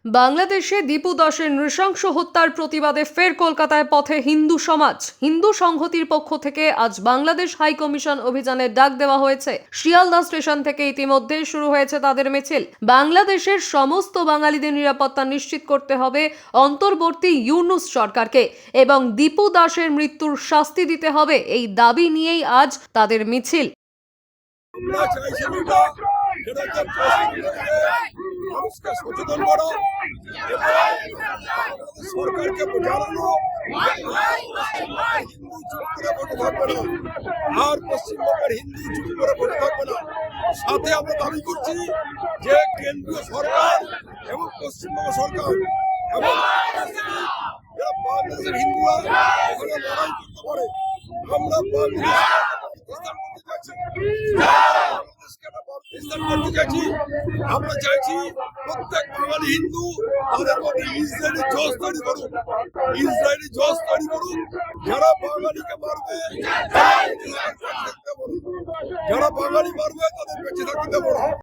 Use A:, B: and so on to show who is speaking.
A: বাংলাদেশে দীপু দাসের নৃশংস হত্যার প্রতিবাদে ফের কলকাতায় পথে হিন্দু সমাজ। হিন্দু সংহতির পক্ষ থেকে আজ বাংলাদেশ হাই কমিশন অভিযানের ডাক দেওয়া হয়েছে। শিয়ালদা স্টেশন থেকে ইতিমধ্যে শুরু হয়েছে তাদের মিছিল। বাংলাদেশের সমস্ত বাঙালিদের নিরাপত্তা নিশ্চিত করতে হবে অন্তর্বর্তী ইউনূস সরকারকে এবং দীপু দাসের মৃত্যুর শাস্তি দিতে হবে, এই দাবি নিয়েই আজ তাদের মিছিল।
B: মানুষকে সচেতন করা, সরকারকে বোঝানো হিন্দু চুপ করে বসে থাকবে না, আর পশ্চিমবঙ্গের হিন্দু চুপ করে বসে থাকবে না। সাথে আমরা দাবি করছি যে কেন্দ্রীয় সরকার এবং পশ্চিমবঙ্গ সরকার এবং যারা বাংলাদেশের হিন্দুরা এখানে লড়াই করতে পারে, আমরা আমরা চাইছি প্রত্যেক বাঙালি হিন্দু তাদের মধ্যে ইসরায়েলি জজ তৈরি করুক, ইসরায়েলি জজ তৈরি করুক। যারা বাঙালিকে মারবে, যারা বাঙালি মারবে তাদের বেঁচে থাকতে দেবো না।